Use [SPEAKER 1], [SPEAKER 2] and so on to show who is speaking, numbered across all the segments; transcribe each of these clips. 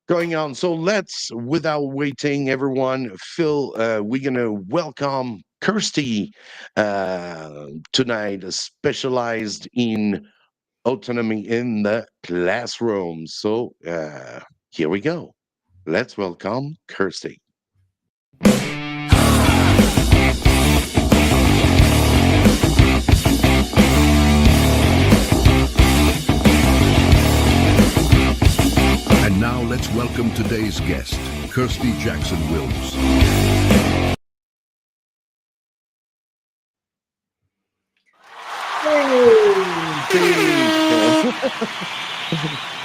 [SPEAKER 1] going on. So let's, without waiting, everyone, we're going to welcome Kirstie tonight, specialized in autonomy in the classroom. So here we go. Let's welcome Kirstie.
[SPEAKER 2] And now let's welcome today's guest, Kirstie Jackson Wilms.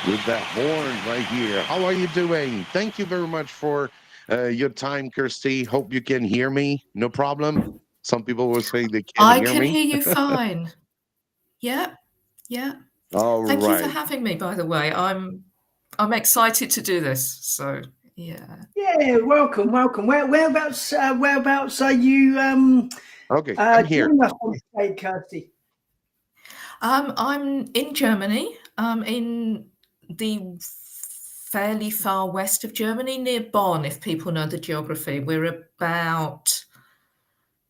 [SPEAKER 1] With that horn right here. How are you doing? Thank you very much for your time, Kirstie. Hope you can hear me. No problem. Some people will say they can't hear me.
[SPEAKER 3] I can hear you fine. Yeah.
[SPEAKER 1] All
[SPEAKER 3] Thank you for
[SPEAKER 1] right.
[SPEAKER 3] having me, by the way. I'm excited to do this. So yeah.
[SPEAKER 4] Yeah, welcome. Whereabouts are you?
[SPEAKER 1] Okay, I'm here.
[SPEAKER 4] Joining us on stage, Kirstie?
[SPEAKER 3] I'm in Germany. In the fairly far west of Germany, near Bonn, if people know the geography. We're about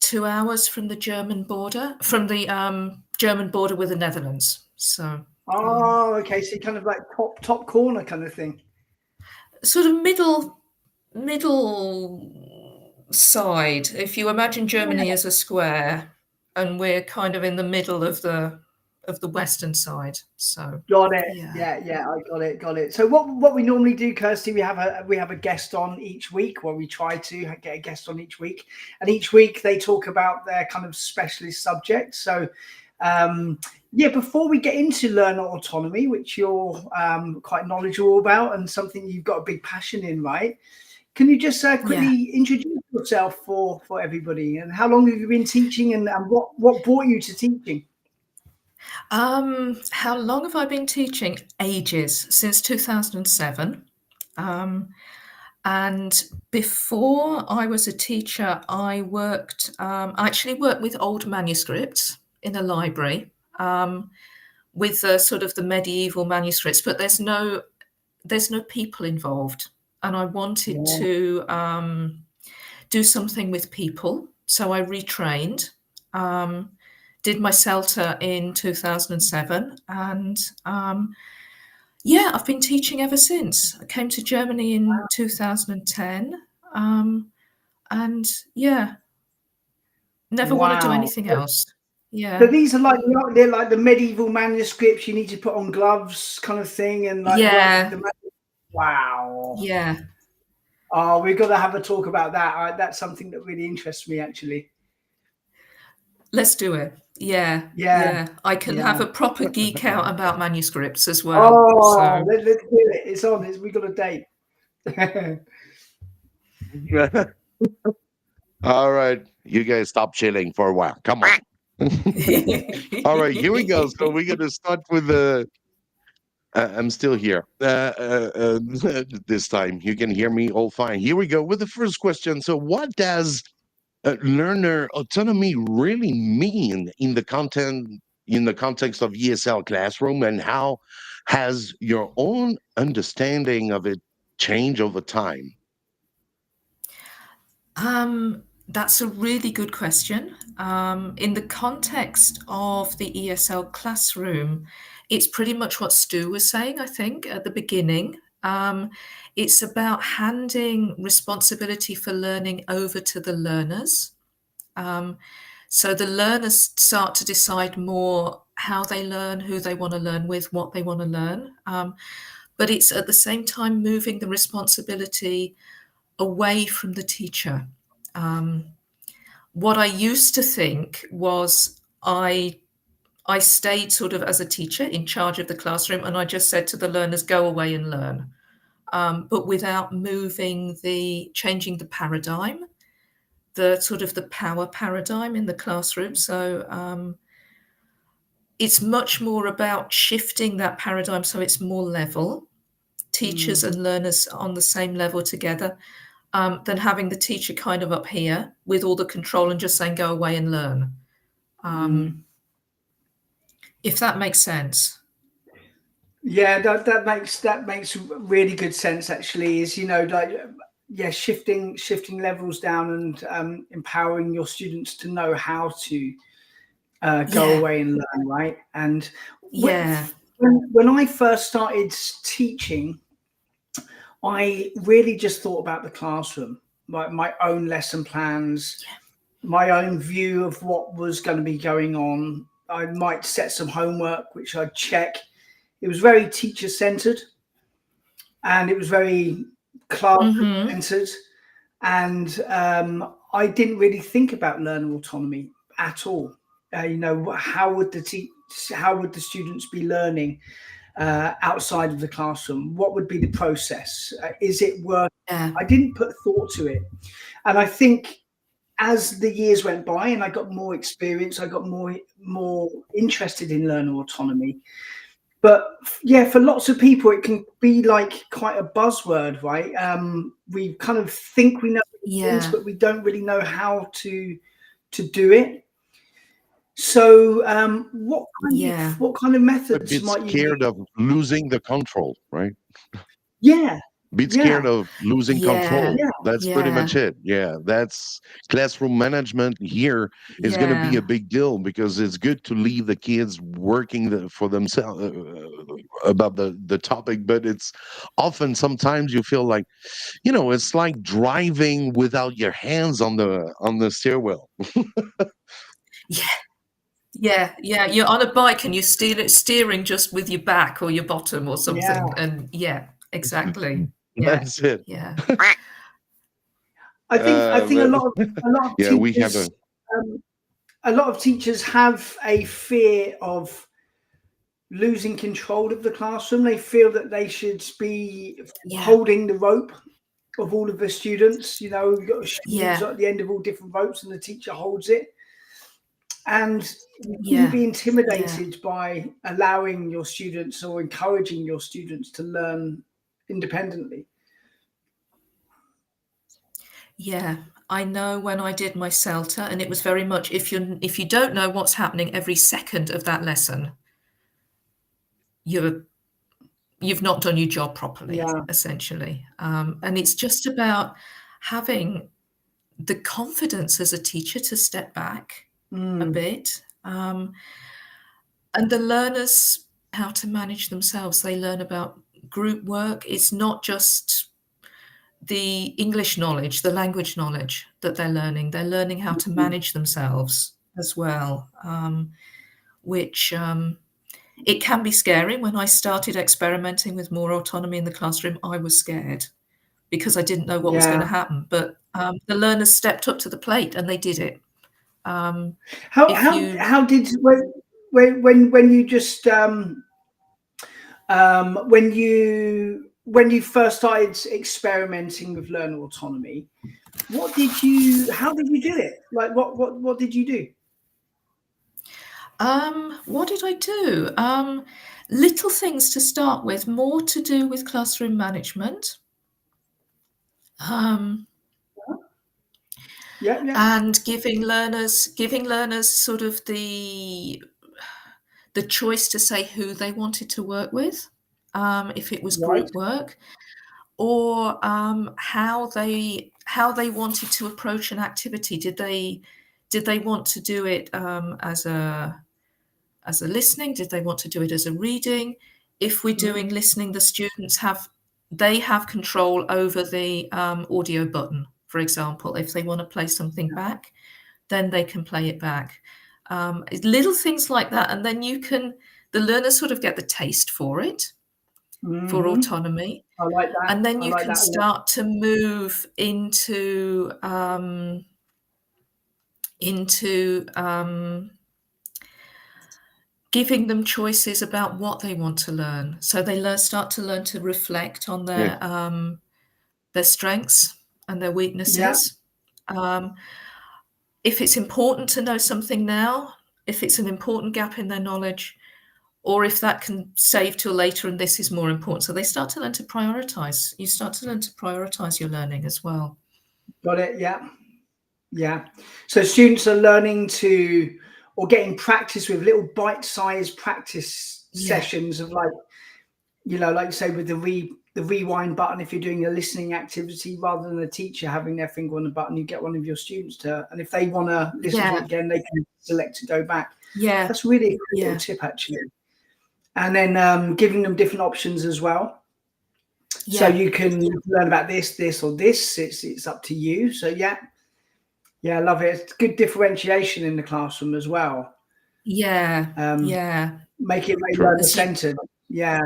[SPEAKER 3] 2 hours from the German border, German border with the Netherlands. So.
[SPEAKER 4] Oh, okay. So kind of like top corner kind of thing.
[SPEAKER 3] Sort of middle side. If you imagine Germany as a square, and we're kind of in the middle of the western side. So
[SPEAKER 4] got it. Yeah, I got it. So what we normally do, Kirstie, we have a guest on each week, where we try to get a guest on each week, and each week they talk about their kind of specialist subject. So before we get into learner autonomy, which you're quite knowledgeable about and something you've got a big passion in, right? Can you just quickly introduce yourself for everybody, and how long have you been teaching, and what brought you to teaching?
[SPEAKER 3] How long have I been teaching? Ages, since 2007. And before I was a teacher, I actually worked with old manuscripts in a library, with the sort of the medieval manuscripts, but there's no people involved. And I wanted to do something with people. So I retrained, did my CELTA in 2007. And I've been teaching ever since. I came to Germany in 2010. Never want to do anything else. Yeah.
[SPEAKER 4] So these are they're like the medieval manuscripts you need to put on gloves kind of thing, and wow.
[SPEAKER 3] Yeah.
[SPEAKER 4] Oh, we've got to have a talk about that. That's something that really interests me, actually.
[SPEAKER 3] Let's do it. Yeah. I can have a proper geek out about manuscripts as well.
[SPEAKER 4] Oh, let's do it. It's on. We got a date.
[SPEAKER 1] All right, you guys stop chilling for a while. Come on. All right, here we go. So we're going to start with the. I'm still here. This time you can hear me all fine. Here we go with the first question. So, what does learner autonomy really mean in the context of ESL classroom, and how has your own understanding of it changed over time?
[SPEAKER 3] That's a really good question. In the context of the ESL classroom, it's pretty much what Stu was saying, I think, at the beginning. It's about handing responsibility for learning over to the learners. So the learners start to decide more how they learn, who they want to learn with, what they want to learn. But it's at the same time moving the responsibility away from the teacher. What I used to think was I stayed sort of as a teacher in charge of the classroom, and I just said to the learners, go away and learn, but without changing the paradigm, the sort of the power paradigm in the classroom. So it's much more about shifting that paradigm so it's more level, teachers and learners on the same level together, than having the teacher kind of up here with all the control and just saying, go away and learn. If that makes sense.
[SPEAKER 4] Yeah, that makes really good sense. Actually, is like shifting levels down and empowering your students to know how to go
[SPEAKER 3] Yeah,
[SPEAKER 4] away and learn, right? And
[SPEAKER 3] yeah,
[SPEAKER 4] when I first started teaching, I really just thought about the classroom, my own lesson plans, my own view of what was going to be going on. I might set some homework, which I'd check. It was very teacher centered and it was very classroom
[SPEAKER 3] mm-hmm.
[SPEAKER 4] centered. And I didn't really think about learner autonomy at all. How would the students be learning outside of the classroom? What would be the process? Is it work?
[SPEAKER 3] Yeah,
[SPEAKER 4] I didn't put thought to it. And I think as the years went by and I got more experience, I got more interested in learner autonomy. But yeah, for lots of people, it can be like quite a buzzword, right? We kind of think we know things,
[SPEAKER 3] yeah,
[SPEAKER 4] but we don't really know how to do it. So,
[SPEAKER 3] yeah,
[SPEAKER 4] what kind of
[SPEAKER 1] A
[SPEAKER 4] methods
[SPEAKER 1] bit
[SPEAKER 4] might you use?
[SPEAKER 1] scared of losing the control, right?
[SPEAKER 4] Yeah,
[SPEAKER 1] Bit
[SPEAKER 4] yeah,
[SPEAKER 1] scared of losing
[SPEAKER 3] yeah,
[SPEAKER 1] control.
[SPEAKER 4] yeah,
[SPEAKER 1] That's pretty
[SPEAKER 3] yeah,
[SPEAKER 1] much it. Yeah, that's classroom management here is going to be
[SPEAKER 3] yeah,
[SPEAKER 1] a big deal because it's good to leave the kids working for themselves about the topic, but it's often sometimes you feel like it's like driving without your hands on the steering.
[SPEAKER 3] yeah, yeah, yeah. You're on a bike and you're steering just with your back or your bottom or
[SPEAKER 4] yeah.
[SPEAKER 3] something. And yeah, exactly. Yeah,
[SPEAKER 1] That's it.
[SPEAKER 3] yeah,
[SPEAKER 4] I think
[SPEAKER 1] But
[SPEAKER 4] a lot of
[SPEAKER 1] yeah, we have
[SPEAKER 4] teachers um, a lot of teachers have a fear of losing control of the classroom. They feel that they should be
[SPEAKER 3] yeah,
[SPEAKER 4] holding the rope of all of the students. You've got shoes
[SPEAKER 3] yeah,
[SPEAKER 4] at the end of all different ropes, and the teacher holds it. And you shouldn't
[SPEAKER 3] yeah,
[SPEAKER 4] be
[SPEAKER 3] yeah,
[SPEAKER 4] intimidated by allowing your students or encouraging your students to learn independently.
[SPEAKER 3] yeah. I know when I did my CELTA, and it was very much if you don't know what's happening every second of that lesson, you've not done your job properly,
[SPEAKER 4] Yeah.
[SPEAKER 3] essentially. And it's just about having the confidence as a teacher to step back a
[SPEAKER 4] Mm.
[SPEAKER 3] bit. And the learners, how to manage themselves. They learn about group work. It's not just the English knowledge, the language knowledge that they're learning. They're learning how to manage themselves as well, which it can be scary. When I started experimenting with more autonomy in the classroom, I was scared because I didn't know what was going
[SPEAKER 4] Yeah.
[SPEAKER 3] to happen. But the learners stepped up to the plate and they did it.
[SPEAKER 4] How
[SPEAKER 3] If
[SPEAKER 4] how
[SPEAKER 3] you,
[SPEAKER 4] how did when you just when you first started experimenting with learner autonomy, how did you do it? Like what did you do?
[SPEAKER 3] what did I do? Little things to start with, more to do with classroom management.
[SPEAKER 4] Yeah, yeah.
[SPEAKER 3] And giving learners sort of the choice to say who they wanted to work with, if it was
[SPEAKER 4] Right.
[SPEAKER 3] group work, or how they wanted to approach an activity. Did they want to do it as a listening? Did they want to do it as a reading? If we're
[SPEAKER 4] Mm.
[SPEAKER 3] doing listening, the students have control over the audio button, for example. If they want to play something back, then they can play it back. Little things like that, and then the learners sort of get the taste for it, for
[SPEAKER 4] Hmm.
[SPEAKER 3] autonomy,
[SPEAKER 4] I like that.
[SPEAKER 3] and then
[SPEAKER 4] I
[SPEAKER 3] you
[SPEAKER 4] like
[SPEAKER 3] can
[SPEAKER 4] that a lot.
[SPEAKER 3] start to move into into giving them choices about what they want to learn. So they start to learn to reflect on
[SPEAKER 1] yeah,
[SPEAKER 3] their strengths and their
[SPEAKER 4] Yeah.
[SPEAKER 3] weaknesses. Um, if it's important to know something now, if it's an important gap in their knowledge, or if that can save till later and this is more important. So they start to learn to prioritize. You start to learn to prioritize your learning as well.
[SPEAKER 4] Got it. Yeah. Yeah. So students are learning or getting practice with little bite-sized practice
[SPEAKER 3] Yeah.
[SPEAKER 4] sessions of like you know, like you say, with the rewind button, if you're doing a listening activity, rather than a teacher having their finger on the button, you get one of your students to, and if they want to listen to it again, they can select to go back.
[SPEAKER 3] Yeah.
[SPEAKER 4] That's really a good little tip, actually. And then giving them different options as well. So you can learn about this, or this. It's up to you. So yeah, I love it. It's good differentiation in the classroom as well.
[SPEAKER 3] Yeah.
[SPEAKER 4] Make it learner centered. Yeah.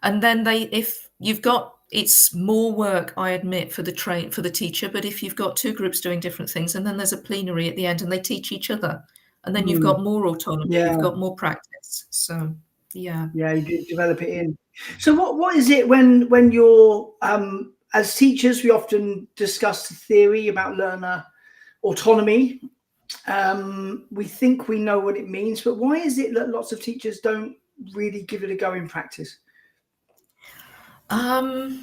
[SPEAKER 3] And then if you've got, it's more work, I admit, for the teacher, but if you've got two groups doing different things, and then there's a plenary at the end and they teach each other, and then you've got more autonomy, you've got more practice. So you
[SPEAKER 4] develop it in. So what is it when you're as teachers, we often discuss the theory about learner autonomy. We think we know what it means, but why is it that lots of teachers don't really give it a go in practice?
[SPEAKER 3] I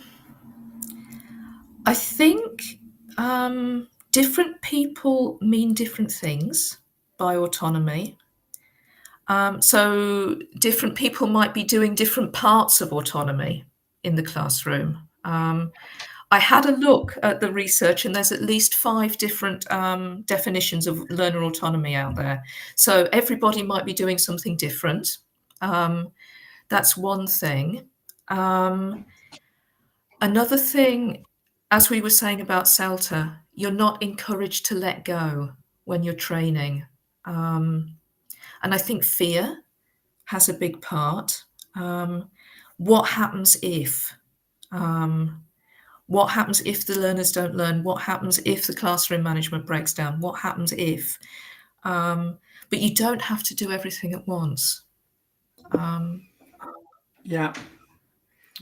[SPEAKER 3] think different people mean different things by autonomy. So different people might be doing different parts of autonomy in the classroom. I had a look at the research, and there's at least 5 different definitions of learner autonomy out there. So everybody might be doing something different. That's one thing. Another thing, as we were saying about CELTA, you're not encouraged to let go when you're training. And I think fear has a big part. What happens if? What happens if the learners don't learn? What happens if the classroom management breaks down? What happens if? But you don't have to do everything at once.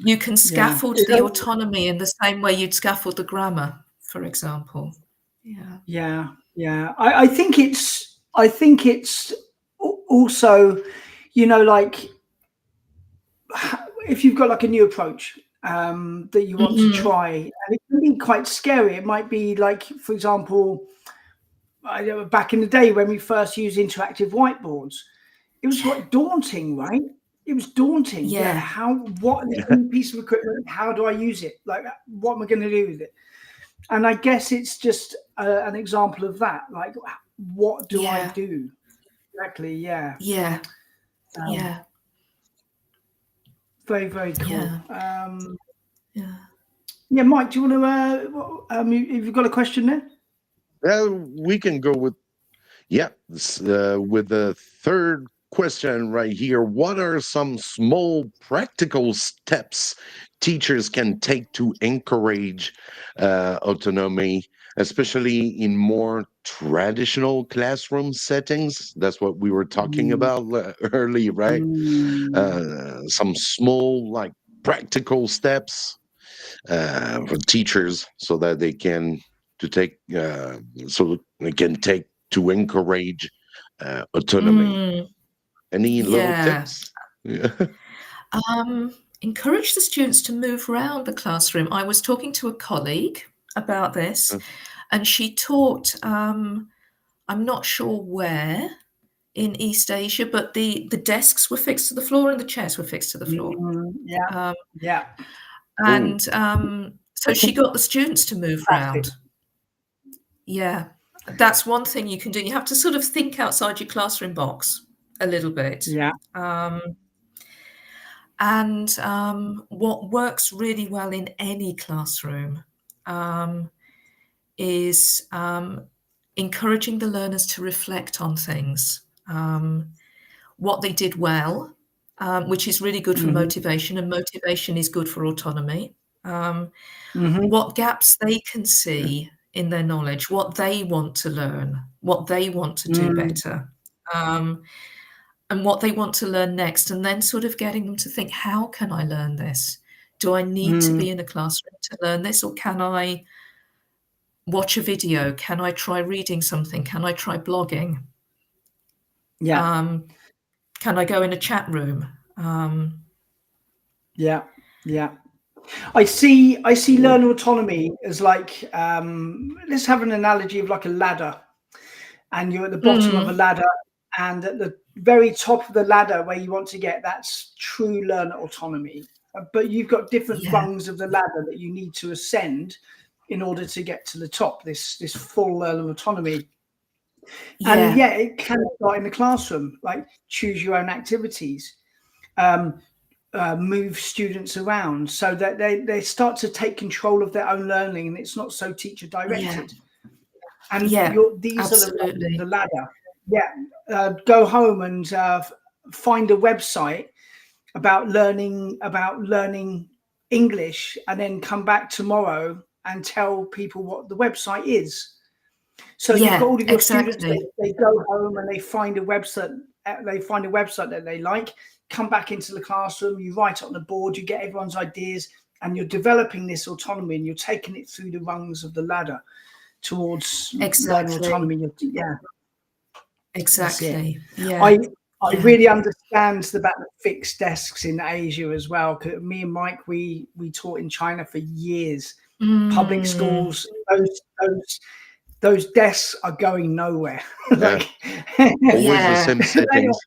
[SPEAKER 3] You can scaffold the autonomy in the same way you'd scaffold the grammar, for example.
[SPEAKER 4] I think it's also, you know, like if you've got like a new approach that you want to try, and it can be quite scary. It might be like, for example, back in the day when we first used interactive whiteboards, it was quite daunting, right? It was daunting. What piece of equipment, how do I use it? Like, what am I going to do with it? And I guess it's just an example of that. Like, what do I do? Exactly. Very, very cool. Mike, do you want to? Have you got a question there?
[SPEAKER 1] We can go with with the third question right here. What are some small practical steps teachers can take to encourage autonomy, especially in more traditional classroom settings? That's what we were talking about early, right? Some small, like, practical steps for teachers so that they can take to encourage autonomy. Any little tips?
[SPEAKER 3] Encourage the students to move around the classroom. I was talking to a colleague about this, and she taught, I'm not sure where in East Asia, but the desks were fixed to the floor and the chairs were fixed to the floor. And so she got the students to move around. That's one thing you can do. You have to sort of think outside your classroom box a little bit. And what works really well in any classroom is encouraging the learners to reflect on things, what they did well, which is really good for motivation, and motivation is good for autonomy. What gaps they can see in their knowledge, what they want to learn, what they want to do better, and what they want to learn next, and then sort of getting them to think, how can I learn this? Do I need to be in a classroom to learn this, or can I watch a video? Can I try reading something? Can I try blogging? Can I go in a chat room?
[SPEAKER 4] I see learner autonomy as like, let's have an analogy of like a ladder, and you're at the bottom of a ladder, And at the very top of the ladder where you want to get, that's true learner autonomy. But you've got different rungs of the ladder that you need to ascend in order to get to the top, this full learner autonomy. And it can start in the classroom, like choose your own activities, move students around so that they start to take control of their own learning, and it's not so teacher directed. And these are the ladder. Go home and find a website about learning English, and then come back tomorrow and tell people what the website is. So you've got all of your students, they go home and they find a website that they like, come back into the classroom, you write it on the board, you get everyone's ideas, and you're developing this autonomy, and you're taking it through the rungs of the ladder towards learning autonomy.
[SPEAKER 3] Exactly.
[SPEAKER 4] I really understand about the fixed desks in Asia as well. Because me and Mike, we taught in China for years. Public schools, those desks are going nowhere.
[SPEAKER 1] Always the same settings.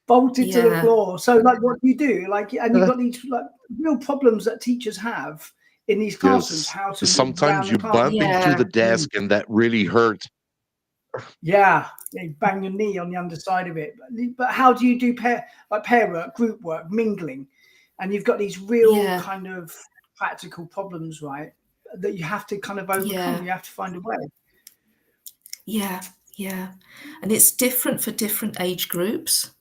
[SPEAKER 4] Bolted to the floor. So, like, what do you do? Like, and you've got these like real problems that teachers have in these classrooms. How to
[SPEAKER 1] sometimes you bump into the desk, and that really hurt.
[SPEAKER 4] Yeah, you bang your knee on the underside of it. But how do you do pair work, group work, mingling? And you've got these real kind of practical problems, right? That you have to kind of overcome. You have to find a way.
[SPEAKER 3] Yeah. And it's different for different age groups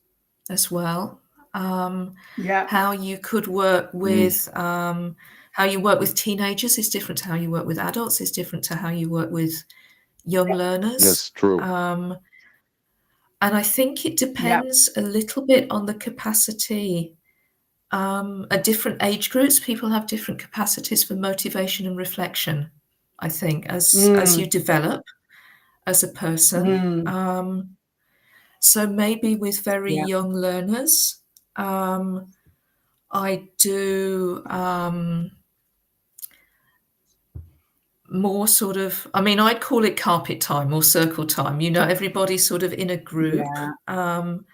[SPEAKER 3] as well. How you could work with how you work with teenagers is different to how you work with adults, is different to how you work with young learners.
[SPEAKER 1] Yes, true.
[SPEAKER 3] And I think it depends a little bit on the capacity. At different age groups, people have different capacities for motivation and reflection, I think, as you develop as a person. So maybe with very young learners, I do more sort of, I mean, I'd call it carpet time or circle time. You know, everybody's sort of in a group, and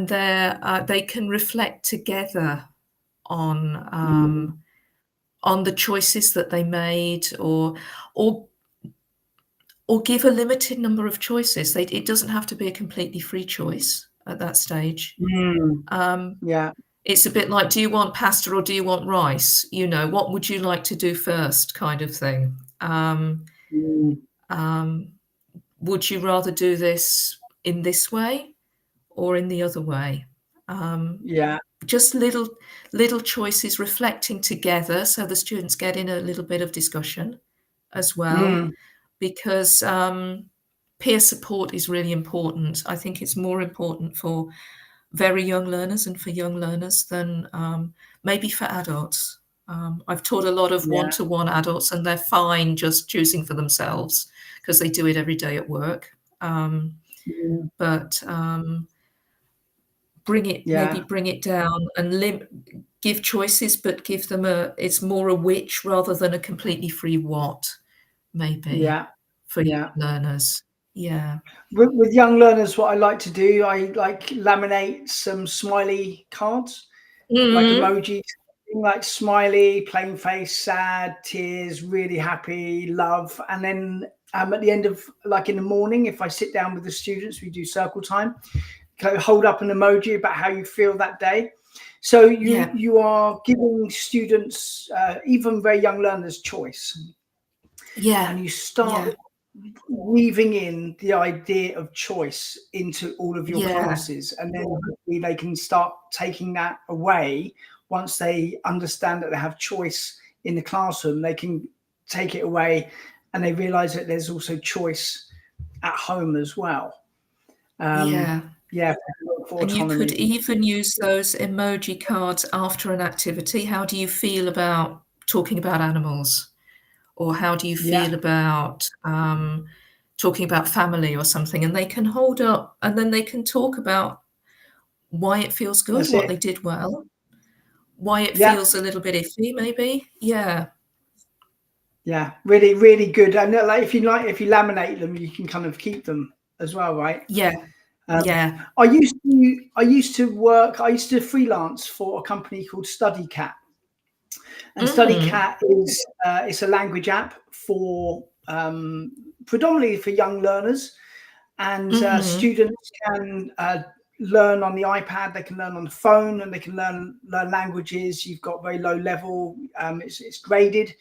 [SPEAKER 3] they can reflect together on the choices that they made, or give a limited number of choices. It doesn't have to be a completely free choice at that stage. It's a bit like, do you want pasta or do you want rice? You know, what would you like to do first, kind of thing. Would you rather do this in this way or in the other way? Just little choices, reflecting together, so the students get in a little bit of discussion as well, because peer support is really important. I think it's more important for very young learners and for young learners than maybe for adults. I've taught a lot of one-to-one adults, and they're fine just choosing for themselves because they do it every day at work. But maybe bring it down and give choices, but give them it's more a which rather than a completely free what, maybe, for young learners.
[SPEAKER 4] With young learners, what I like to do, I like laminate some smiley cards, like emojis, like smiley, plain face, sad, tears, really happy, love. And then at the end of, like in the morning, if I sit down with the students, we do circle time, hold up an emoji about how you feel that day. So you are giving students, even very young learners, choice. And you start weaving in the idea of choice into all of your classes, and then they can start taking that away. Once they understand that they have choice in the classroom, they can take it away, and they realize that there's also choice at home as well.
[SPEAKER 3] And you could even use those emoji cards after an activity. How do you feel about talking about animals? Or how do you feel about talking about family or something? And they can hold up, and then they can talk about why it feels good, what they did well, why it feels a little bit iffy, maybe.
[SPEAKER 4] Really, really good. And like if you laminate them, you can kind of keep them as well, right?
[SPEAKER 3] Yeah. Yeah.
[SPEAKER 4] I used to freelance for a company called StudyCat. And StudyCat is it's a language app for predominantly for young learners, and students can learn on the iPad, they can learn on the phone, and they can learn languages. You've got very low level, it's graded,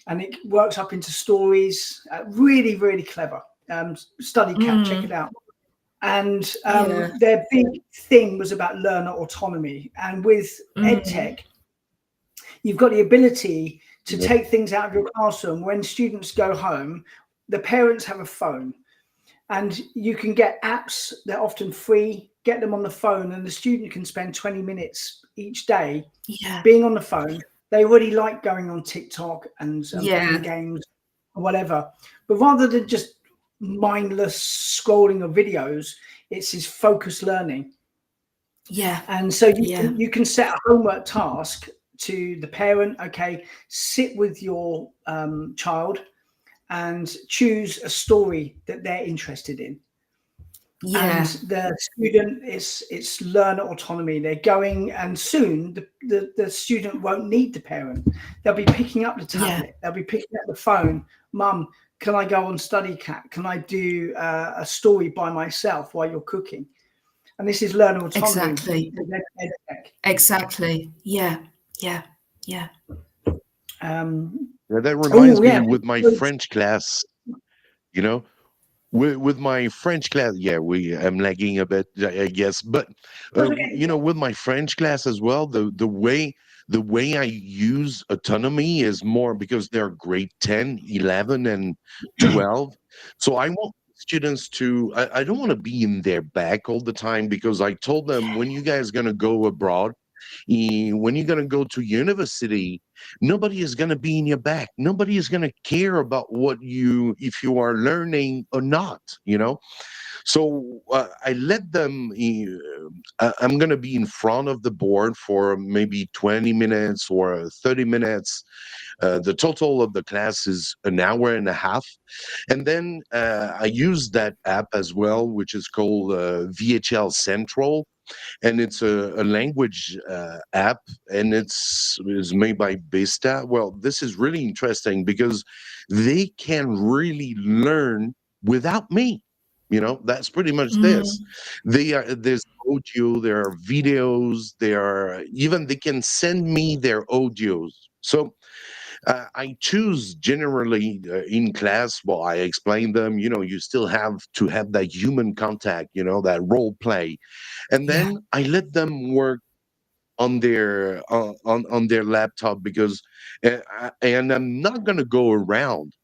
[SPEAKER 4] and it works up into stories. Really, really clever. StudyCat, check it out. And their big thing was about learner autonomy. And with EdTech, you've got the ability to take things out of your classroom. When students go home, the parents have a phone, and you can get apps. They're often free. Get them on the phone, and the student can spend 20 minutes each day being on the phone. They already like going on TikTok and playing games or whatever. But rather than just mindless scrolling of videos, it's his focused learning. And so you can set a homework task to the parent. Okay, sit with your child and choose a story that they're interested in. And the student, it's learner autonomy. They're going, and soon the student won't need the parent. They'll be picking up the tablet. They'll be picking up the phone. Mum, can I go on StudyCat? Can I do a story by myself while you're cooking? And this is learner autonomy.
[SPEAKER 3] Exactly. Yeah.
[SPEAKER 1] That reminds me with my French class, you know, with my French class. I'm lagging a bit, I guess, but with my French class as well, the way I use autonomy is more because they're grade 10, 11, and 12. So I want students to, I don't want to be in their back all the time, because I told them, when you guys going to go abroad, when you're going to go to university, nobody is going to be in your back. Nobody is going to care about if you are learning or not, So I let them, I'm going to be in front of the board for maybe 20 minutes or 30 minutes. The total of the class is an hour and a half. And then I use that app as well, which is called VHL Central. And it's a language app, and it's made by Bista. Well, this is really interesting because they can really learn without me. That's pretty much this. There's audio, there are videos, they can send me their audios. So I choose generally in class. Well, I explain them, you still have to have that human contact, that role play. And then I let them work on their on their laptop, because and I'm not going to go around,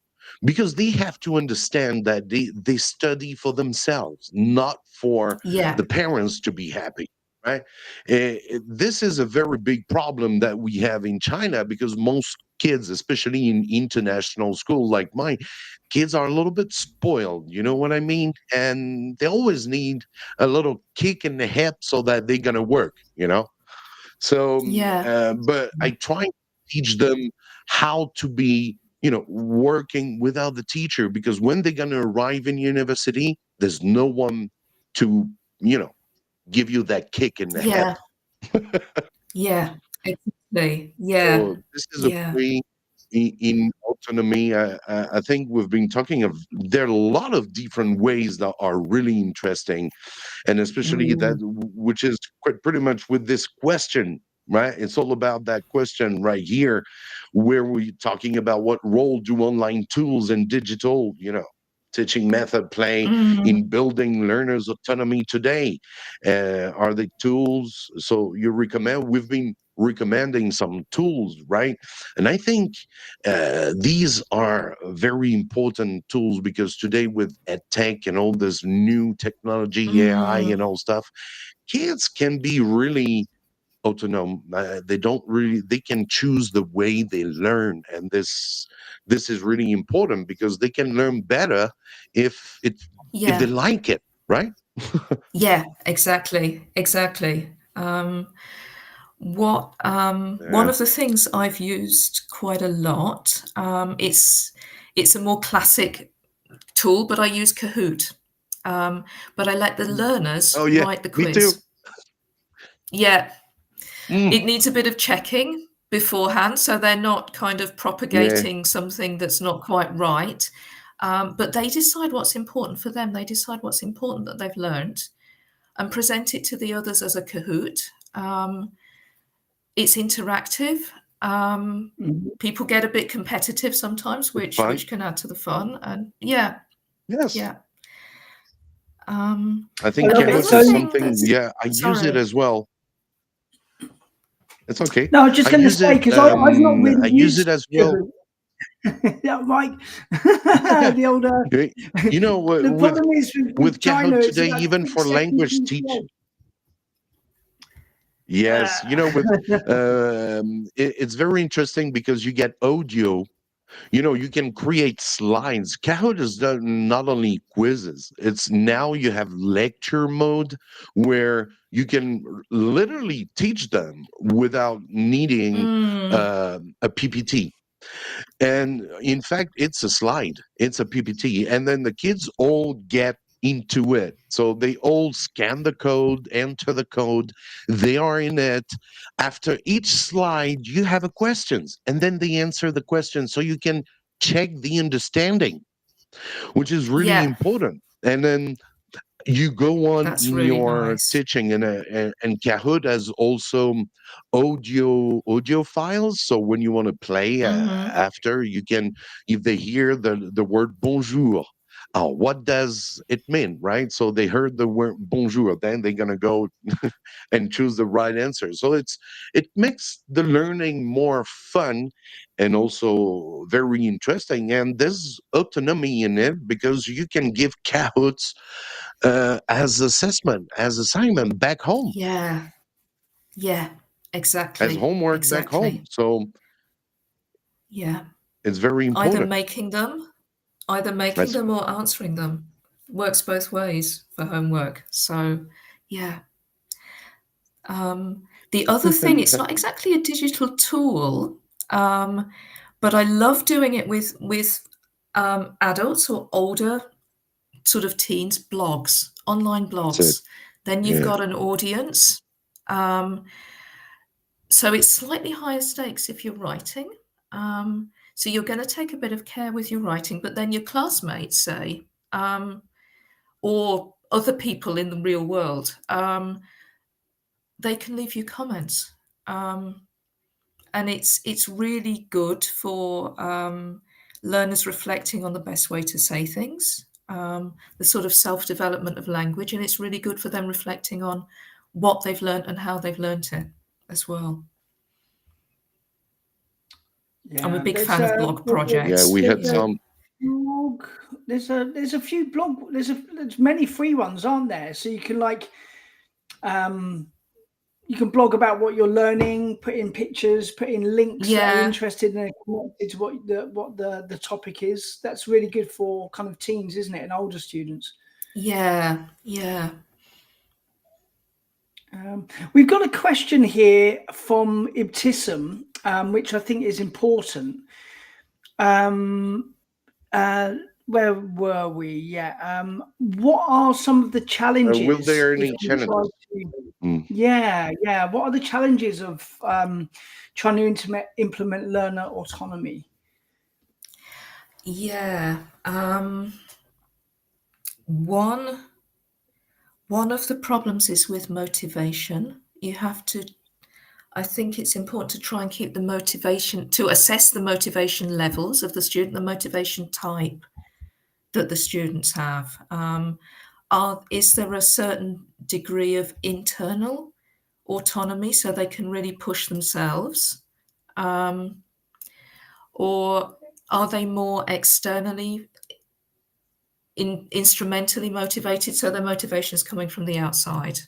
[SPEAKER 1] because they have to understand that they study for themselves, not for the parents to be happy, right? This is a very big problem that we have in China, because most kids, especially in international school like mine, kids are a little bit spoiled, you know what I mean? And they always need a little kick in the head so that they're going to work, So, but I try to teach them how to be, working without the teacher, because when they're going to arrive in university, there's no one to, give you that kick in the head.
[SPEAKER 3] Exactly.
[SPEAKER 1] So this is a way in autonomy. I think we've been talking of, there are a lot of different ways that are really interesting, and especially that, which is pretty much with this question, right? It's all about that question right here, where we're talking about what role do online tools and digital, teaching method play in building learners' autonomy today. Are they tools? So we've been recommending some tools, right? And I think these are very important tools, because today with EdTech and all this new technology, AI and all stuff, kids can be really autonomous. They can choose the way they learn, and this is really important, because they can learn better if they like it, right?
[SPEAKER 3] Exactly. One of the things I've used quite a lot, it's a more classic tool, but I use Kahoot. but I let the learners
[SPEAKER 1] Oh, yeah,
[SPEAKER 3] write the
[SPEAKER 1] me too.
[SPEAKER 3] quiz. Yeah,
[SPEAKER 1] Mm,
[SPEAKER 3] it needs a bit of checking beforehand, so they're not kind of
[SPEAKER 1] yeah,
[SPEAKER 3] propagating something that's not quite right. But they decide what's important for them. They decide what's important that they've learned and present it to the others as a Kahoot. It's interactive. People get a bit competitive sometimes,
[SPEAKER 1] it's fun.
[SPEAKER 3] which can add to the fun. And yeah,
[SPEAKER 1] Yes.
[SPEAKER 3] yeah.
[SPEAKER 1] I
[SPEAKER 4] I
[SPEAKER 1] think
[SPEAKER 4] love it.
[SPEAKER 1] Kahoot
[SPEAKER 3] Another
[SPEAKER 1] is
[SPEAKER 4] So
[SPEAKER 3] thing
[SPEAKER 1] something,
[SPEAKER 3] that's
[SPEAKER 1] yeah, I use it
[SPEAKER 3] sorry.
[SPEAKER 1] as well. It's okay.
[SPEAKER 4] no, I was just
[SPEAKER 1] I
[SPEAKER 4] going to
[SPEAKER 1] use
[SPEAKER 4] say,
[SPEAKER 1] it,
[SPEAKER 4] because I've not really
[SPEAKER 1] I use it
[SPEAKER 4] used
[SPEAKER 1] as well.
[SPEAKER 4] Kahoot. Yeah, Mike. The old.
[SPEAKER 1] Okay. You know,
[SPEAKER 4] The problem is with
[SPEAKER 1] with
[SPEAKER 4] China,
[SPEAKER 1] Kahoot
[SPEAKER 4] it's
[SPEAKER 1] today,
[SPEAKER 4] about
[SPEAKER 1] even
[SPEAKER 4] 6
[SPEAKER 1] for
[SPEAKER 4] seconds
[SPEAKER 1] language
[SPEAKER 4] too
[SPEAKER 1] teach,
[SPEAKER 4] slow.
[SPEAKER 1] yes, you know, with it's very interesting because you get audio. You know, you can create slides. Kahoot is not only quizzes, it's now you have lecture mode where you can literally teach them without needing
[SPEAKER 3] Mm,
[SPEAKER 1] a PPT. And in fact, it's a slide, it's a PPT. And then the kids all get into it. So they all scan the code, enter the code, they are in it. After each slide, you have a questions, and then they answer the question so you can check the understanding, which is really
[SPEAKER 3] yeah,
[SPEAKER 1] important. And then you go on
[SPEAKER 3] that's
[SPEAKER 1] in
[SPEAKER 3] really
[SPEAKER 1] your
[SPEAKER 3] nice.
[SPEAKER 1] teaching, and Kahoot has also audio files. So when you want to play
[SPEAKER 3] Hmm.
[SPEAKER 1] after, you can, if they hear the word bonjour, what does it mean, right? So they heard the word bonjour, then they're gonna go and choose the right answer. So it makes the learning more fun and also very interesting. And there's autonomy in it because you can give Kahoots as assessment, as assignment back home,
[SPEAKER 3] Yeah, yeah,
[SPEAKER 1] as
[SPEAKER 3] exactly,
[SPEAKER 1] homework back home.
[SPEAKER 3] exactly.
[SPEAKER 1] So
[SPEAKER 3] Yeah,
[SPEAKER 1] it's very
[SPEAKER 3] either
[SPEAKER 1] important.
[SPEAKER 3] making them, either making
[SPEAKER 1] That's
[SPEAKER 3] them or answering them. Works both ways for homework. So, yeah. The other thing, it's not exactly a digital tool, um, but I love doing it with adults or older sort of teens, blogs, online
[SPEAKER 1] it.
[SPEAKER 3] blogs. Then you've
[SPEAKER 1] Yeah.
[SPEAKER 3] got an audience. Um, so it's slightly higher stakes if you're writing. So you're going to take a bit of care with your writing, but then your classmates say, or other people in the real world, they can leave you comments. And it's really good for learners reflecting on the best way to say things, the sort of self-development of language, and it's really good for them reflecting on what they've learned and how they've learned it as well. I'm a
[SPEAKER 4] Yeah,
[SPEAKER 3] big fan of blog
[SPEAKER 1] Yeah,
[SPEAKER 3] projects.
[SPEAKER 1] we had
[SPEAKER 3] Yeah.
[SPEAKER 1] some.
[SPEAKER 4] blog. There's a few blog. There's many free ones, aren't there? So you can you can blog about what you're learning, put in pictures, put in links that are
[SPEAKER 3] Yeah,
[SPEAKER 4] interested and connected to what the topic is. That's really good for kind of teens, isn't it, and older students.
[SPEAKER 3] yeah, yeah.
[SPEAKER 4] We've got a question here from Ibtisam, which I think is important. Um, where were we? Yeah. What are some of the
[SPEAKER 1] Will
[SPEAKER 4] challenges
[SPEAKER 1] there
[SPEAKER 4] if
[SPEAKER 1] any
[SPEAKER 4] we try
[SPEAKER 1] challenges?
[SPEAKER 4] to?
[SPEAKER 1] Mm.
[SPEAKER 4] Yeah, yeah. What are the challenges of trying to implement learner autonomy?
[SPEAKER 3] Yeah. One of the problems is with motivation. You have to, I think it's important to try and keep the motivation, to assess the motivation levels of the student, the motivation type that the students have. Is there a certain degree of internal autonomy so they can really push themselves? Or are they more externally, instrumentally motivated? So their motivation is coming from the outside.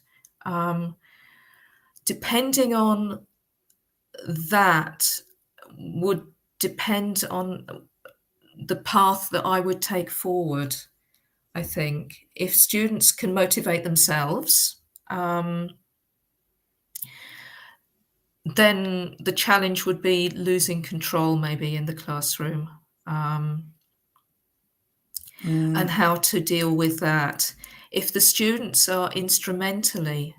[SPEAKER 3] Depending on that would depend on the path that I would take forward. I think if students can motivate themselves, then the challenge would be losing control maybe in the classroom. and how to deal with that. If the students are instrumentally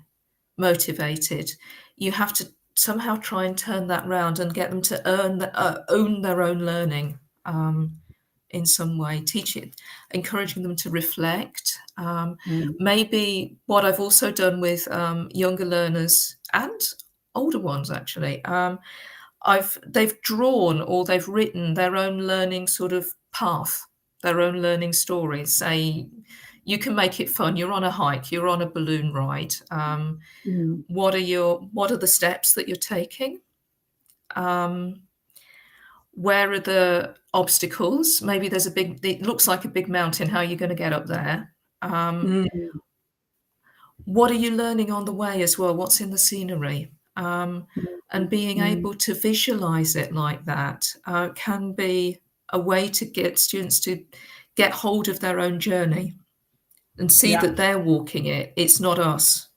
[SPEAKER 3] motivated, you have to somehow try and turn that round and get them to own their own learning in some way, encouraging them to reflect. Maybe what I've also done with younger learners and older ones, actually, they've drawn or they've written their own learning sort of path, their own learning story. Say, you can make it fun. You're on a hike, you're on a balloon ride. What are the steps that you're taking? Where are the obstacles? Maybe it looks like a big mountain. How are you going to get up there? What are you learning on the way as well? What's in the scenery? And being able to visualize it like that can be a way to get students to get hold of their own journey and see that they're walking it. It's not us.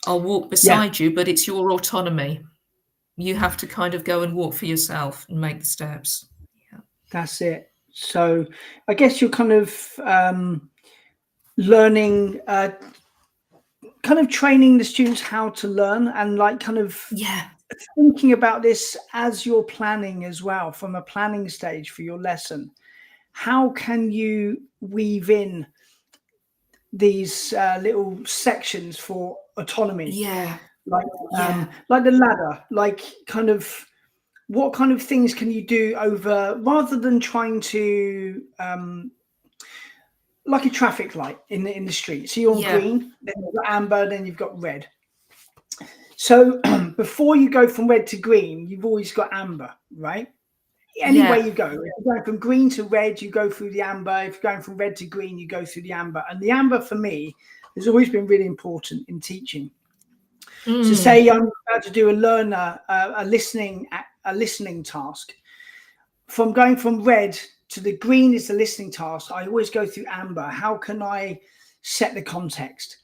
[SPEAKER 3] I'll walk beside you, but it's your autonomy. You have to kind of go and walk for yourself and make the steps.
[SPEAKER 4] That's it. So I guess you're kind of learning, kind of training the students how to learn, and like kind of thinking about this as you're planning as well, from a planning stage for your lesson. How can you weave in these little sections for autonomy? Like the ladder, like kind of what kind of things can you do over, rather than trying to like a traffic light in the street. So you're on green, then you've got amber, then you've got red. So before you go from red to green, you've always got amber, right? Anywhere you go, if you're going from green to red, you go through the amber. If you're going from red to green, you go through the amber. And the amber for me has always been really important in teaching. So say I'm about to do a listening task. From going from red to the green is the listening task. I always go through amber. How can I set the context?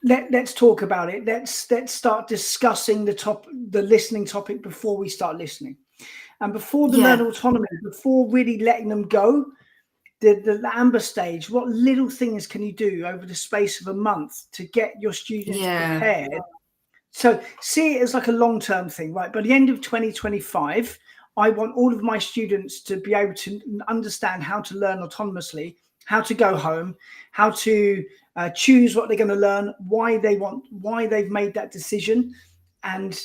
[SPEAKER 4] Let's talk about it. Let's start discussing the listening topic before we start listening. And before the learner autonomy, before really letting them go, the amber stage, what little things can you do over the space of a month to get your students prepared? So see it as like a long-term thing, right? By the end of 2025, I want all of my students to be able to understand how to learn autonomously, how to go home, how to choose what they're going to learn, why they've made that decision, and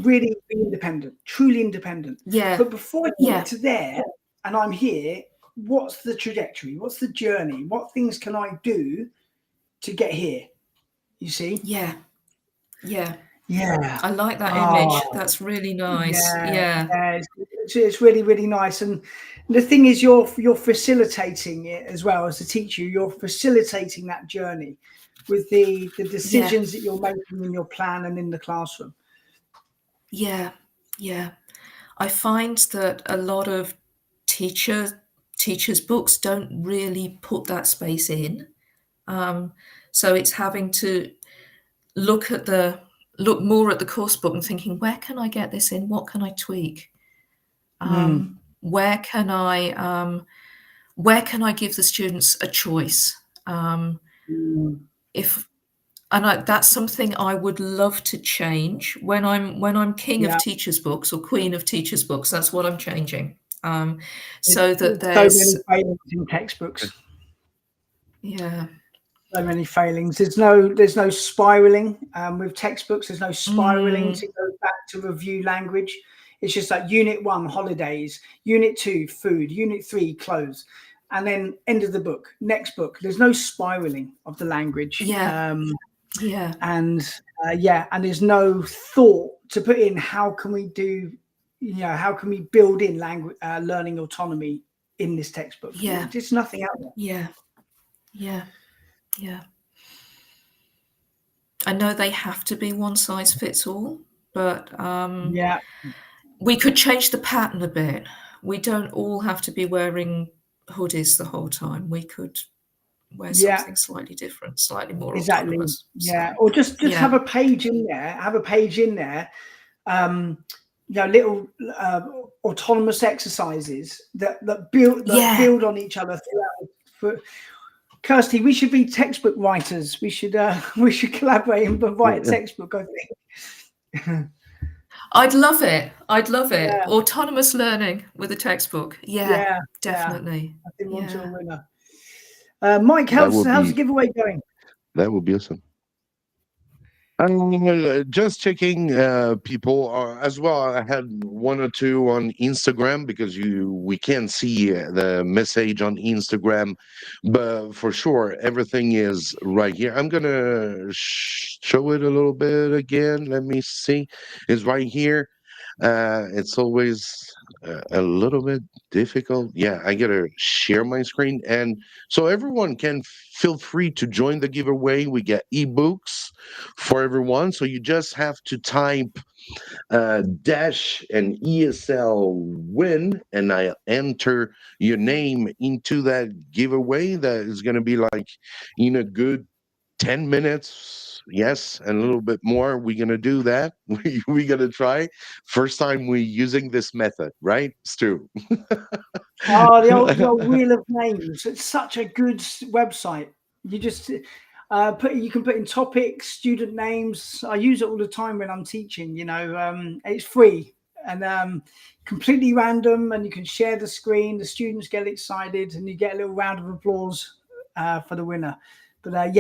[SPEAKER 4] really be independent, truly independent. But before I get to there, and I'm here, what's the trajectory? What's the journey? What things can I do to get here? You see?
[SPEAKER 3] Yeah. I like that image. That's really nice.
[SPEAKER 4] It's really, really nice. And the thing is, you're facilitating it as well as a teacher. You're facilitating that journey with the decisions that you're making in your plan and in the classroom.
[SPEAKER 3] I find that a lot of teachers' books don't really put that space in. So it's having to look more at the course book and thinking, where can I get this in? What can I tweak? Where can I give the students a choice? That's something I would love to change when I'm king of teachers' books or queen of teachers' books. That's what I'm changing. So that there's
[SPEAKER 4] so many failings in textbooks.
[SPEAKER 3] So
[SPEAKER 4] many failings. There's no spiraling with textbooks. There's no spiraling to go back to review language. It's just like Unit 1, holidays. Unit 2, food. Unit 3, clothes. And then end of the book. Next book. There's no spiraling of the language. And there's no thought to put in how can we build in language learning autonomy in this textbook. There's nothing out there.
[SPEAKER 3] I know they have to be one size fits all, but we could change the pattern a bit. We don't all have to be wearing hoodies the whole time. We could wear something slightly different, slightly more autonomous.
[SPEAKER 4] Or just have a page in there. little autonomous exercises that build on each other throughout. Kirstie, we should be textbook writers. We should collaborate and write a textbook, I think.
[SPEAKER 3] I'd love it.
[SPEAKER 4] Yeah.
[SPEAKER 3] Autonomous learning with a textbook. Yeah, definitely.
[SPEAKER 4] I think we're onto a winner. Mike, how's the giveaway going?
[SPEAKER 1] That would be awesome. Just checking people as well. I had one or two on Instagram because we can't see the message on Instagram, but for sure everything is right here. I'm gonna show it a little bit again. Let me see. It's right here. It's always a little bit difficult. Yeah, I gotta share my screen, and so everyone can feel free to join the giveaway. We get ebooks for everyone, so you just have to type dash and ESL win, and I enter your name into that giveaway. That is going to be like in a good 10 minutes. Yes, and a little bit more. We're gonna do that. We're gonna try. First time we using this method, right, Stu?
[SPEAKER 4] Oh, the old Wheel of Names. It's such a good website. You just you can put in topics, student names. I use it all the time when I'm teaching. It's free and completely random, and you can share the screen. The students get excited, and you get a little round of applause for the winner. But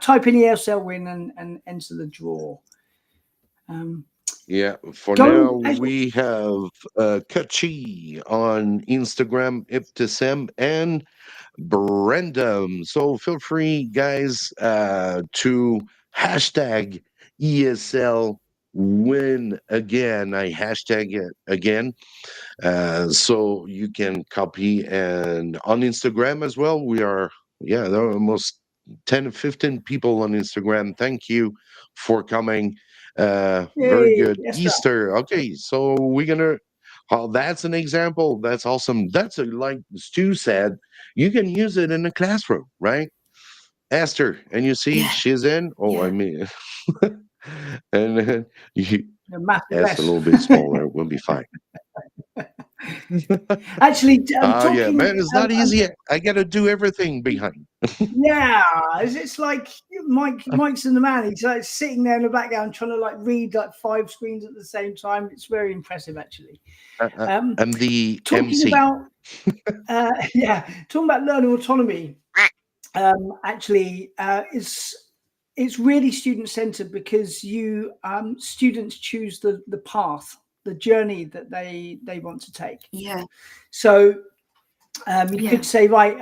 [SPEAKER 4] type in ESL win and enter the draw.
[SPEAKER 1] For now, we have Kachi on Instagram, Ibtisam, and Brendam. So feel free, guys, to hashtag ESL win again. I hashtag it again. So you can copy, and on Instagram as well. We are, there are almost 10 15 people on Instagram. Thank you for coming. Very good. Easter. Okay, so we're gonna that's an example. That's awesome. That's like Stu said, you can use it in the classroom, right? Esther, and you see she's in. I mean, and you ask a little bit smaller, we'll be fine.
[SPEAKER 4] Actually,
[SPEAKER 1] man, it's not easy. I got to do everything behind.
[SPEAKER 4] It's like Mike's in the man. He's like sitting there in the background trying to like read like 5 screens at the same time. It's very impressive, actually.
[SPEAKER 1] I'm the
[SPEAKER 4] talking
[SPEAKER 1] MC.
[SPEAKER 4] About, talking about learning autonomy. Actually, it's really student centered because you students choose the path, the journey that they want to take. So you could say, right,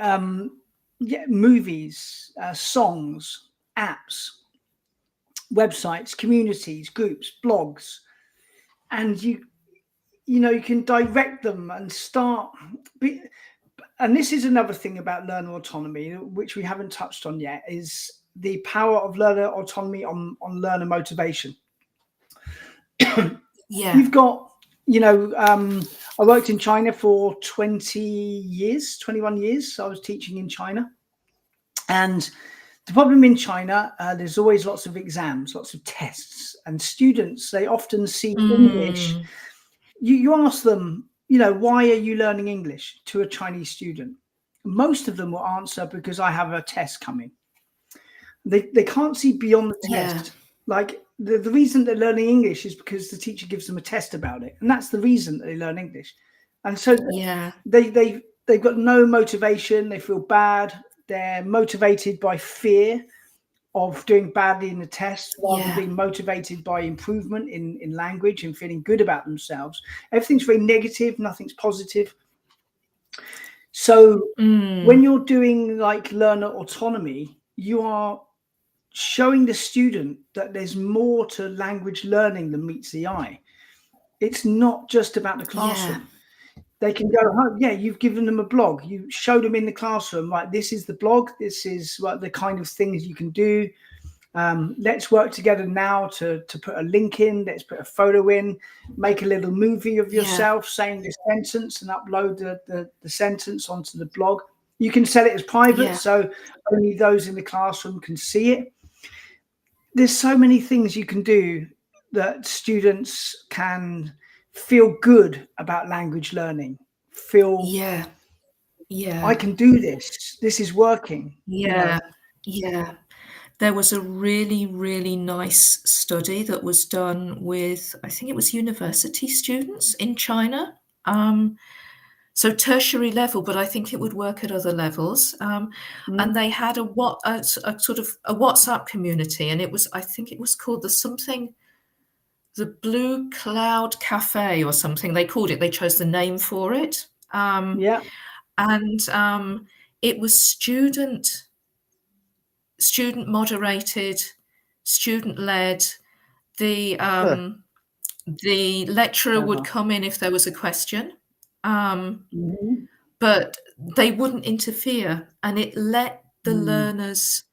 [SPEAKER 4] movies, songs, apps, websites, communities, groups, blogs, and you can direct them and start. And this is another thing about learner autonomy, which we haven't touched on yet, is the power of learner autonomy on learner motivation. You've got, I worked in China for 21 years. I was teaching in China. And the problem in China, there's always lots of exams, lots of tests, and students, they often see English. You ask them, why are you learning English to a Chinese student? Most of them will answer because I have a test coming. They can't see beyond the test. Like the reason they're learning English is because the teacher gives them a test about it. And that's the reason that they learn English. And so they've got no motivation. They feel bad. They're motivated by fear of doing badly in the test rather than being motivated by improvement in language and feeling good about themselves. Everything's very negative. Nothing's positive. So when you're doing like learner autonomy, you are showing the student that there's more to language learning than meets the eye. It's not just about the classroom. They can go home. You've given them a blog. You show them in the classroom, like, this is the blog. This is what the kind of things you can do. Let's work together now to put a link in. Let's put a photo in. Make a little movie of yourself saying this sentence and upload the sentence onto the blog. You can set it as private, so only those in the classroom can see it. There's so many things you can do that students can feel good about language learning, feel
[SPEAKER 3] Yeah.
[SPEAKER 4] I can do this. This is working.
[SPEAKER 3] Yeah. Yeah. There was a really, really nice study that was done with, I think it was university students in China. So tertiary level, but I think it would work at other levels. And they had a sort of a WhatsApp community, and I think it was called the Blue Cloud Cafe or something. They called it. They chose the name for it.
[SPEAKER 4] Yeah.
[SPEAKER 3] And it was student moderated, student led. The lecturer would come in if there was a question, but they wouldn't interfere, and it let the learners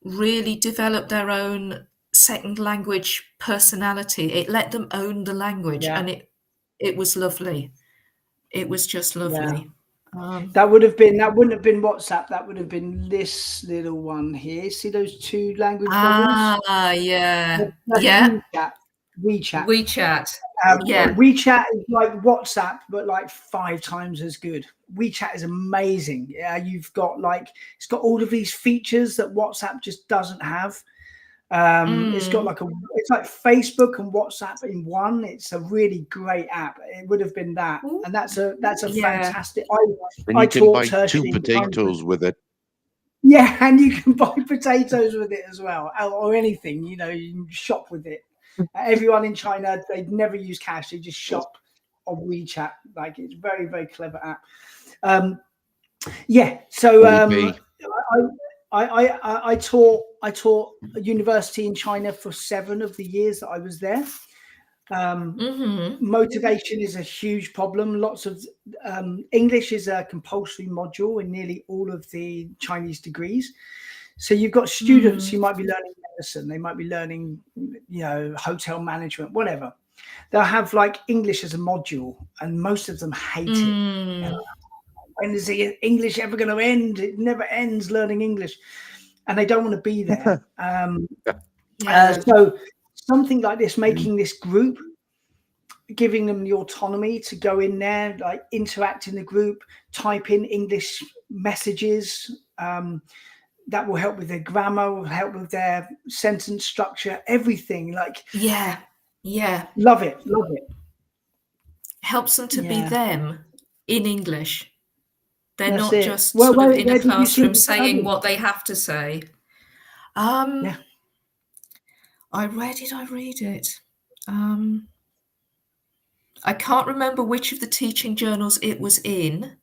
[SPEAKER 3] really develop their own second language personality. It let them own the language, and it was lovely. It was just lovely.
[SPEAKER 4] That wouldn't have been WhatsApp. That would have been this little one here. See those two language bubbles?
[SPEAKER 3] Yeah.
[SPEAKER 4] That's
[SPEAKER 3] Yeah.
[SPEAKER 4] WeChat.
[SPEAKER 3] WeChat. Yeah.
[SPEAKER 4] WeChat is like WhatsApp, but like 5 times as good. WeChat is amazing. Yeah, you've got it's got all of these features that WhatsApp just doesn't have. It's got it's like Facebook and WhatsApp in one. It's a really great app. It would have been that, and that's a fantastic.
[SPEAKER 1] And you can buy 2 potatoes with it.
[SPEAKER 4] Yeah, and you can buy potatoes with it as well, or anything. You can shop with it. Everyone in China, they never use cash; they just shop on WeChat. Like, it's very, very clever app. Yeah, so I taught a university in China for 7 of the years that I was there. Motivation is a huge problem. Lots of English is a compulsory module in nearly all of the Chinese degrees. So you've got students who might be learning medicine, they might be learning, hotel management, whatever. They'll have English as a module, and most of them hate it. When is the English ever going to end? It never ends, learning English, and they don't want to be there. So something like this, making this group, giving them the autonomy to go in there, interact in the group, type in English messages. That will help with their grammar, will help with their sentence structure, everything. Love it.
[SPEAKER 3] Helps them to be them in English. They're
[SPEAKER 4] That's
[SPEAKER 3] not
[SPEAKER 4] it.
[SPEAKER 3] just sort of in a classroom saying
[SPEAKER 4] study?
[SPEAKER 3] what they have to say. Where did I read it? I can't remember which of the teaching journals it was in.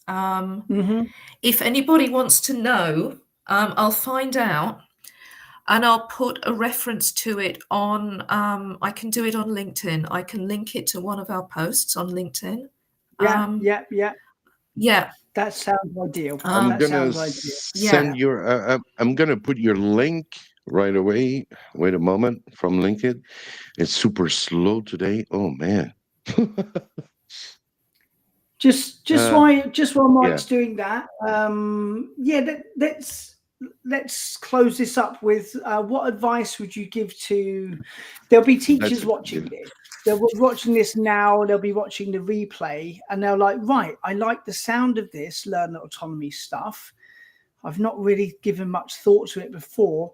[SPEAKER 3] If anybody wants to know, I'll find out, and I'll put a reference to it on. I can do it on LinkedIn. I can link it to one of our posts on LinkedIn.
[SPEAKER 4] Yeah. That sounds ideal.
[SPEAKER 1] I'm gonna send I'm gonna put your link right away. Wait a moment, from LinkedIn. It's super slow today. Oh man.
[SPEAKER 4] Just while Mike's doing that, let's close this up with what advice would you give to? There'll be teachers watching this. They're watching this now. They'll be watching the replay, and they're like, right, I like the sound of this learner autonomy stuff. I've not really given much thought to it before.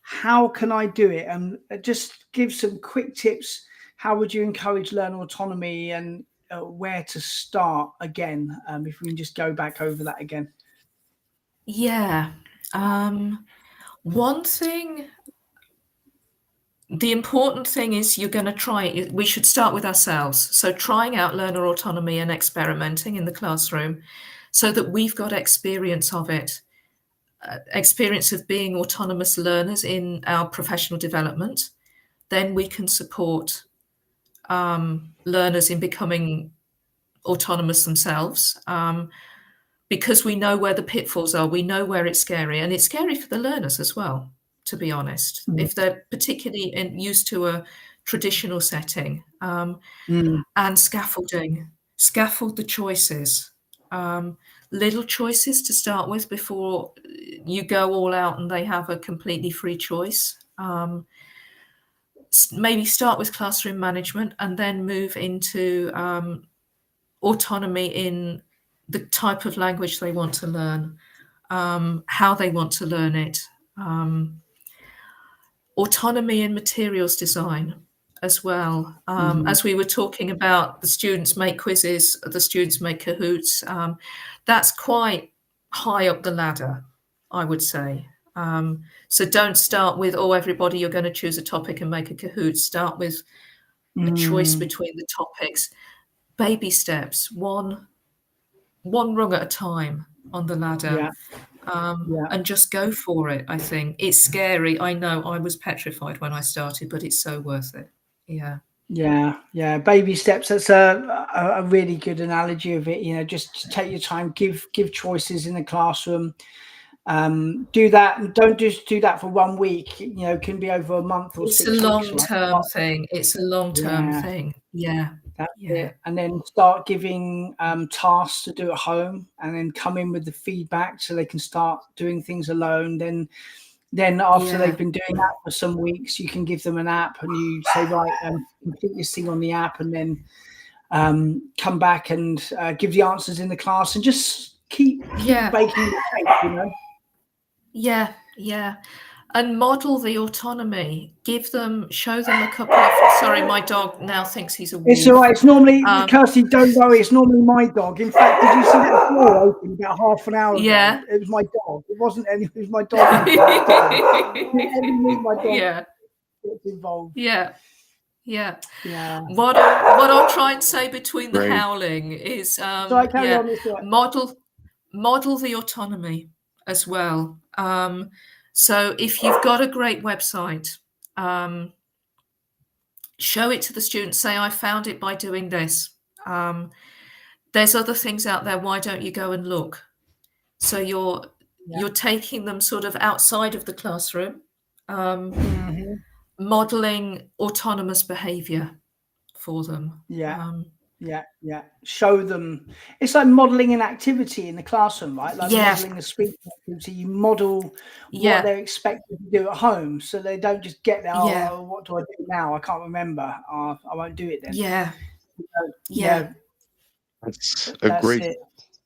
[SPEAKER 4] How can I do it? And just give some quick tips. How would you encourage learner autonomy, and where to start again? If we can just go back over that again.
[SPEAKER 3] Yeah. One thing, the important thing is you're going to try it. We should start with ourselves. So trying out learner autonomy and experimenting in the classroom so that we've got experience of it, experience of being autonomous learners in our professional development. Then we can support learners in becoming autonomous themselves, because we know where the pitfalls are. We know where it's scary, and it's scary for the learners as well, to be honest, if they're particularly used to a traditional setting. And scaffold the choices, little choices to start with before you go all out and they have a completely free choice. maybe start with classroom management and then move into autonomy in the type of language they want to learn, how they want to learn it, autonomy in materials design as well. As we were talking about, the students make quizzes, the students make Kahoots. That's quite high up the ladder, I would say. So don't start with, oh, everybody, you're going to choose a topic and make a Kahoot. Start with a choice between the topics. Baby steps, one rung at a time on the ladder. And just go for it. I think it's scary. I know I was petrified when I started, but it's so worth it. Yeah.
[SPEAKER 4] Baby steps. That's a really good analogy of it. You know, just take your time, give choices in the classroom. Do that, and don't just do that for 1 week. You know, it can be over a month or 6 weeks.
[SPEAKER 3] It's a long-term thing. It's a long-term thing. Yeah.
[SPEAKER 4] That's it. And then start giving tasks to do at home, and then come in with the feedback so they can start doing things alone. Then after they've been doing that for some weeks, you can give them an app and you say, right, complete this thing on the app, and then come back and give the answers in the class, and just keep baking the cake, you know?
[SPEAKER 3] Yeah. And model the autonomy. Show them a couple of. Sorry, my dog now thinks he's a wolf.
[SPEAKER 4] It's all right. It's normally, Kirstie, don't worry. It's normally my dog. In fact, did you see that door open about half an hour ago?
[SPEAKER 3] Yeah.
[SPEAKER 4] It was my dog. It wasn't any. It was my dog. My dog gets involved.
[SPEAKER 3] Yeah. What I'll try and say between the howling is model the autonomy as well. So if you've got a great website, show it to the students. Say, I found it by doing this. There's other things out there. Why don't you go and look? So you're taking them sort of outside of the classroom, modeling autonomous behavior for them.
[SPEAKER 4] Show them. It's like modeling an activity in the classroom, right? Like modeling a speaking activity. You model what they're expected to do at home, so they don't just get there. Oh, what do I do now? I can't remember. I won't do it then.
[SPEAKER 1] That's a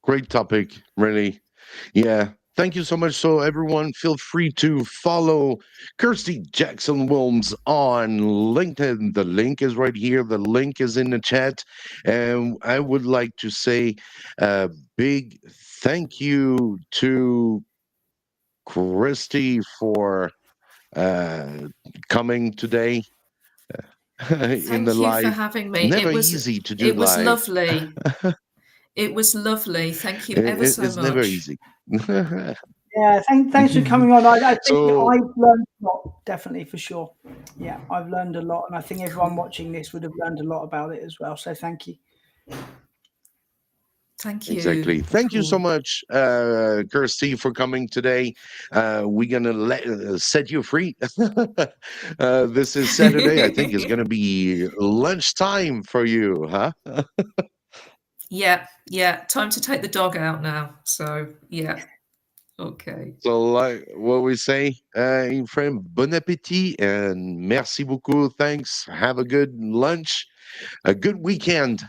[SPEAKER 1] great topic, really. Yeah. Thank you so much. So everyone, feel free to follow Kirstie Jackson Wilms on LinkedIn. The link is right here. The link is in the chat. And I would like to say a big thank you to Kirstie for coming today in the live.
[SPEAKER 3] Thank you for having me.
[SPEAKER 1] Never easy to do live.
[SPEAKER 3] It was lovely. It was lovely. Thank you ever so much.
[SPEAKER 1] It's never easy.
[SPEAKER 4] Thanks for coming on. I think I've learned a lot, definitely, for sure. Yeah, I've learned a lot, and I think everyone watching this would have learned a lot about it as well. So thank you.
[SPEAKER 3] Thank you.
[SPEAKER 1] Exactly. Thank you so much, Kirstie, for coming today. We're gonna set you free. This is Saturday. I think it's gonna be lunchtime for you, huh?
[SPEAKER 3] Yeah. Time to take the dog out now. So yeah. Okay.
[SPEAKER 1] So like what we say in French, bon appétit and merci beaucoup. Thanks. Have a good lunch, a good weekend.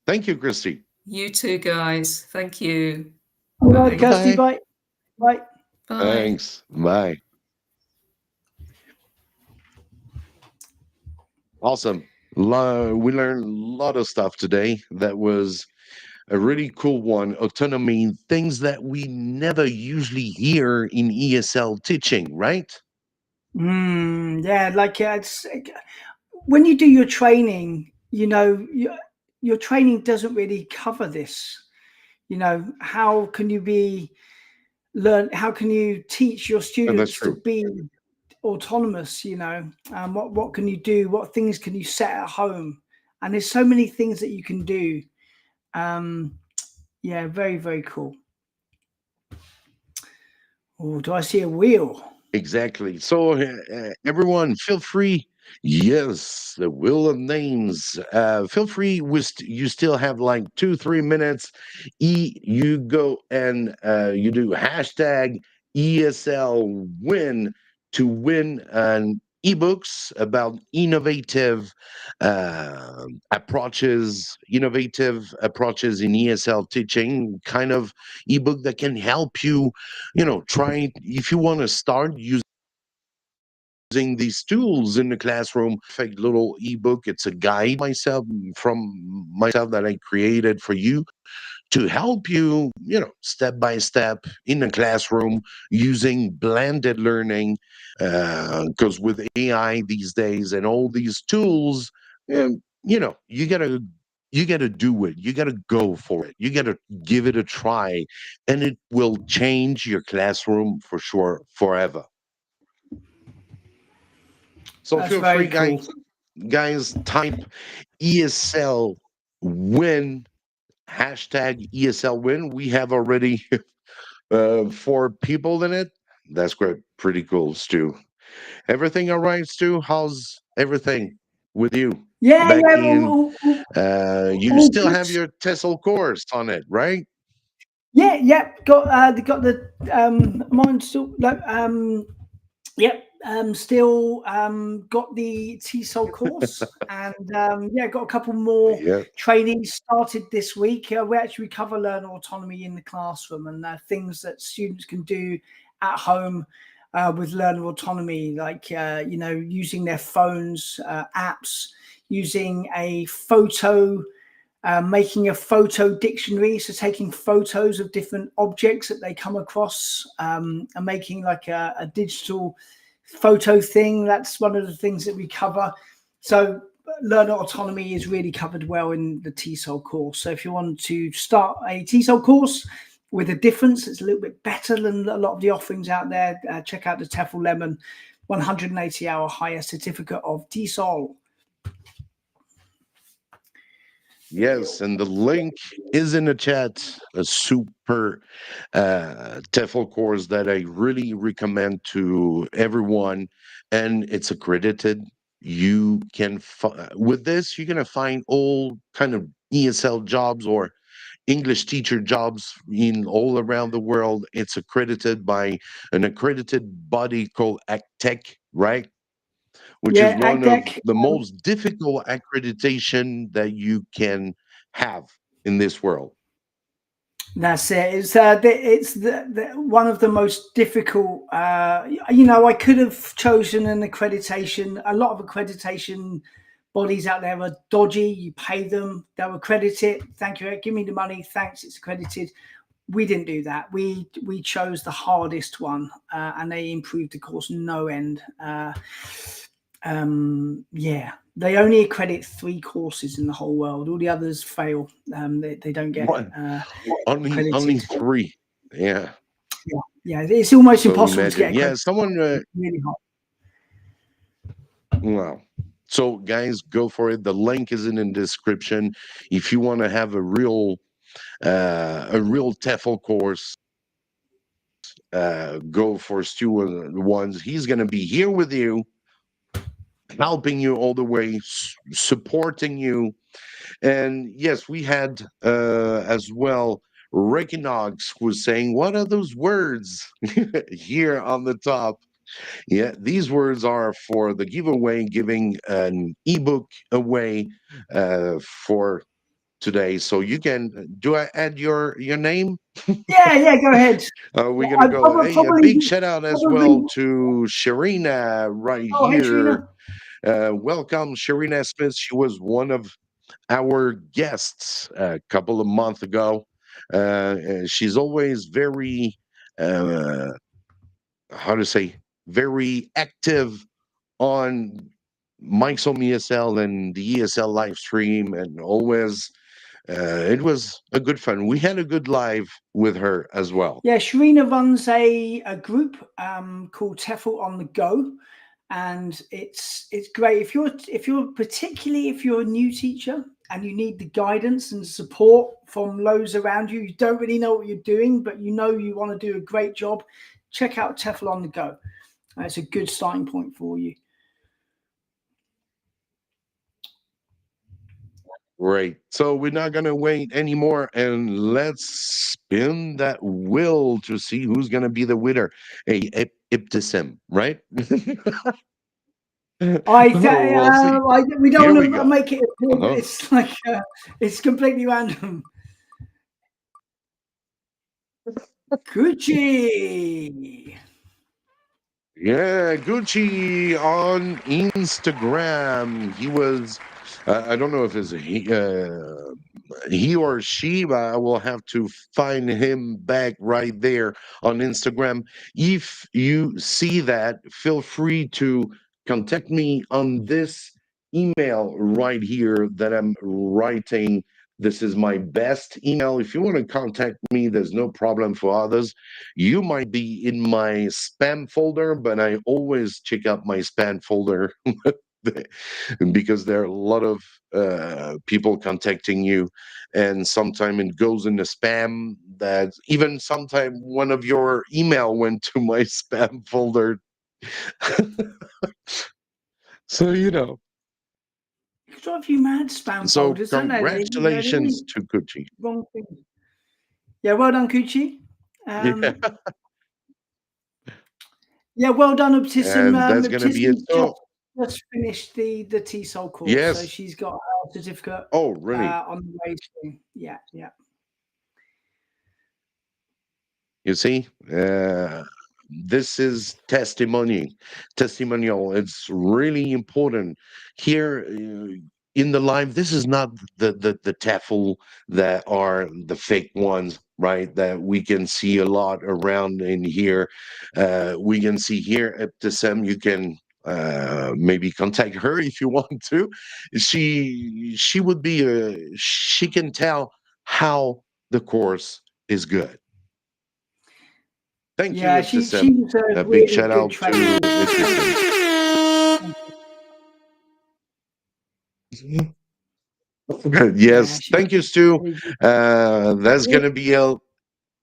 [SPEAKER 1] Thank you, Kirstie.
[SPEAKER 3] You too, guys. Thank you.
[SPEAKER 4] All right, Kirstie. Bye. Bye.
[SPEAKER 1] Thanks. Bye. Awesome. We learned a lot of stuff today. That was a really cool one. Autonomy, things that we never usually hear in ESL teaching, right?
[SPEAKER 4] It's when you do your training, you know, your training doesn't really cover this. You know, how can you teach your students to be autonomous? You know, what can you do? What things can you set at home? And there's so many things that you can do. Very, very cool. Oh, do I see a wheel?
[SPEAKER 1] Exactly. So everyone, feel free. Yes, the wheel of names. Feel free. You still have like 2-3 minutes. You go and you do hashtag ESL win to win an ebooks about innovative approaches in ESL teaching, kind of ebook that can help you, try if you want to start using these tools in the classroom. Perfect little ebook. It's a guide myself that I created for you to help you, step by step in the classroom using blended learning. Because with AI these days and all these tools, you gotta do it. You gotta go for it. You gotta give it a try, and it will change your classroom for sure forever. So
[SPEAKER 4] That's
[SPEAKER 1] feel
[SPEAKER 4] very
[SPEAKER 1] free,
[SPEAKER 4] cool.
[SPEAKER 1] guys, type ESL win hashtag ESL win. We have already 4 people in it. That's great. Pretty cool, Stu. Everything all right, Stu? How's everything with you?
[SPEAKER 4] Yeah,
[SPEAKER 1] Back
[SPEAKER 4] yeah,
[SPEAKER 1] in, you
[SPEAKER 4] all
[SPEAKER 1] still
[SPEAKER 4] good.
[SPEAKER 1] have your TESOL course on it, right?
[SPEAKER 4] Yeah, yeah. Got the mine still. No, yep. Still got the TESOL course, and yeah, got a couple more
[SPEAKER 1] Yeah.
[SPEAKER 4] trainings started this week. We actually cover learner autonomy in the classroom and things that students can do at home with learner autonomy, like using their phones, apps, using a photo. Making a photo dictionary, so taking photos of different objects that they come across, and making like a digital photo thing. That's one of the things that we cover. So learner autonomy is really covered well in the TESOL course. So if you want to start a TESOL course with a difference, it's a little bit better than a lot of the offerings out there, check out the TEFL Lemon 180-hour higher certificate of TESOL.
[SPEAKER 1] Yes, and the link is in the chat. A super TEFL course that I really recommend to everyone, and it's accredited. You can with this, you're gonna find all kind of ESL jobs or English teacher jobs in all around the world. It's accredited by an accredited body called ACTEC, right? Which is
[SPEAKER 4] Yeah,
[SPEAKER 1] one of
[SPEAKER 4] ACTEC.
[SPEAKER 1] the most difficult accreditation that you can have in this world.
[SPEAKER 4] That's it. It's one of the most difficult. I could have chosen an accreditation. A lot of accreditation bodies out there are dodgy. You pay them, they'll accredit it. Thank you. Give me the money. Thanks. It's accredited. We didn't do that. We chose the hardest one, and they improved the course no end. Yeah, they only accredit 3 courses in the whole world. All the others fail. They don't get
[SPEAKER 1] What? Only
[SPEAKER 4] accredited.
[SPEAKER 1] 3. Yeah.
[SPEAKER 4] Yeah, it's almost
[SPEAKER 1] So
[SPEAKER 4] impossible to
[SPEAKER 1] imagine.
[SPEAKER 4] get
[SPEAKER 1] Yeah,
[SPEAKER 4] accredited.
[SPEAKER 1] someone.
[SPEAKER 4] It's really hard.
[SPEAKER 1] Wow. So guys, go for it. The link is in the description. If you want to have a real TEFL course, go for Stu ones. He's gonna be here with you, helping you all the way, supporting you. And yes, we had as well Ricky Knox was saying, what are those words here on the top? Yeah, these words are for the giveaway, giving an ebook away for today. So you can, do I add your name?
[SPEAKER 4] Yeah, go ahead.
[SPEAKER 1] We're
[SPEAKER 4] Yeah,
[SPEAKER 1] gonna
[SPEAKER 4] I
[SPEAKER 1] go. Hey, a big
[SPEAKER 4] probably
[SPEAKER 1] shout out as well
[SPEAKER 4] probably.
[SPEAKER 1] to Sharina right
[SPEAKER 4] Oh, hey,
[SPEAKER 1] here.
[SPEAKER 4] Trina.
[SPEAKER 1] Welcome, Sharina Smith. She was one of our guests a couple of months ago. She's always very, uh, how to say, very active on Mike's Home ESL and the ESL live stream, and always it was a good fun. We had a good live with her as well.
[SPEAKER 4] Yeah, Sharina runs a group called TEFL on the Go, and it's great particularly if you're a new teacher and you need the guidance and support from those around you. You don't really know what you're doing, but you know you want to do a great job. Check out TEFL on the Go. It's a good starting point for you.
[SPEAKER 1] Great. So we're not gonna wait anymore, and let's spin that wheel to see who's gonna be the winner. Hey, Iptisim, right? We'll see.
[SPEAKER 4] We
[SPEAKER 1] Here
[SPEAKER 4] don't
[SPEAKER 1] we
[SPEAKER 4] want to
[SPEAKER 1] go.
[SPEAKER 4] make it appear that
[SPEAKER 1] Uh-huh.
[SPEAKER 4] it's like it's completely random. Gucci.
[SPEAKER 1] Yeah, Gucci on Instagram. He was, I don't know if it's he or she, but I will have to find him back right there on Instagram. If you see that, feel free to contact me on this email right here that I'm writing. This is my best email. If you want to contact me, there's no problem for others. You might be in my spam folder, but I always check out my spam folder because there are a lot of people contacting you, and sometimes it goes in the spam. That even sometimes one of your email went to my spam folder. So you know.
[SPEAKER 4] Drive you mad, spam
[SPEAKER 1] So
[SPEAKER 4] folders, don't they? They're
[SPEAKER 1] congratulations
[SPEAKER 4] really
[SPEAKER 1] to Gucci.
[SPEAKER 4] wrong thing. Yeah, well done, Gucci.
[SPEAKER 1] Yeah,
[SPEAKER 4] Yeah, well done, Obtism.
[SPEAKER 1] and that's gonna be it.
[SPEAKER 4] Obtism
[SPEAKER 1] So
[SPEAKER 4] just finished the TESOL course, so
[SPEAKER 1] yes.
[SPEAKER 4] she's got a certificate
[SPEAKER 1] Oh, really?
[SPEAKER 4] on the way soon. Yeah, yeah.
[SPEAKER 1] You see, this is testimonial. It's really important here in the live. This is not the TEFL that are the fake ones, right? That we can see a lot around in here. We can see here at the SEM. You can maybe contact her if you want to. She would be she can tell how the course is good. Thank you,
[SPEAKER 4] Yeah, she
[SPEAKER 1] Ibtisam.
[SPEAKER 4] was a
[SPEAKER 1] A big
[SPEAKER 4] really
[SPEAKER 1] shout
[SPEAKER 4] good
[SPEAKER 1] out
[SPEAKER 4] trainer.
[SPEAKER 1] to Ibtisam.
[SPEAKER 4] Yeah,
[SPEAKER 1] Yes,
[SPEAKER 4] she was
[SPEAKER 1] thank you, Stu.
[SPEAKER 4] really good.
[SPEAKER 1] That's gonna be it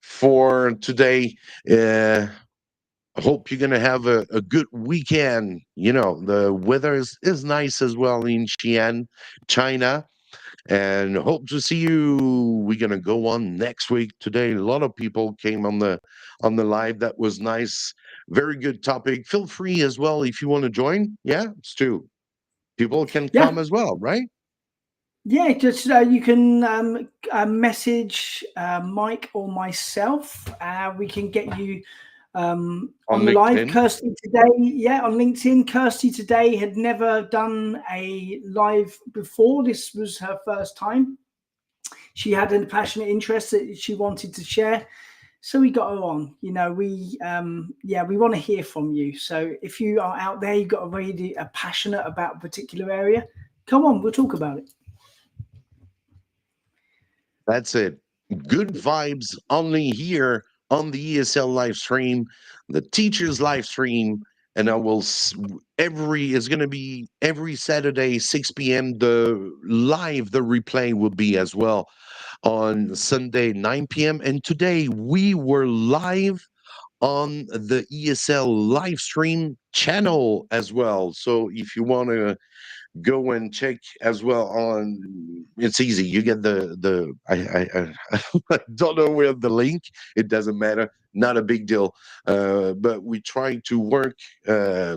[SPEAKER 1] for today. I hope you're gonna have a good weekend. You know, the weather is nice as well in Xi'an, China. And hope to see you. We're gonna go on next week. Today, a lot of people came on the live. That was nice. Very good topic. Feel free as well if you want to join. Yeah, Stu. People can
[SPEAKER 4] Yeah,
[SPEAKER 1] come as well, right?
[SPEAKER 4] yeah. Just you can message Mike or myself. We can get you
[SPEAKER 1] On
[SPEAKER 4] on the live.
[SPEAKER 1] LinkedIn.
[SPEAKER 4] Kirstie today, yeah, on LinkedIn. Kirstie today had never done a live before. This was her first time. She had a passionate interest that she wanted to share, so we got her on. You know, we want to hear from you. So if you are out there, you've got a really passionate about a particular area, come on, we'll talk about it.
[SPEAKER 1] That's it. Good vibes only here on the ESL live stream, the teachers live stream, and I will it's going to be every Saturday 6 p.m. The replay will be as well on Sunday 9 p.m. And today we were live on the ESL live stream channel as well. So if you want to go and check as well on, it's easy, you get I don't know where the link, it doesn't matter, not a big deal, but we try to work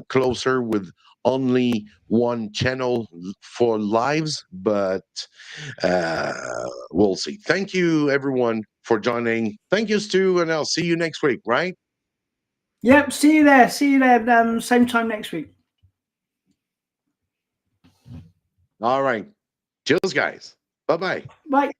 [SPEAKER 1] closer with only one channel for lives, but uh we'll see. Thank you everyone for joining. Thank you, Stu, and I'll see you next week, right?
[SPEAKER 4] Yep, see you there, same time next week.
[SPEAKER 1] All right, cheers guys, bye-bye.
[SPEAKER 4] Bye.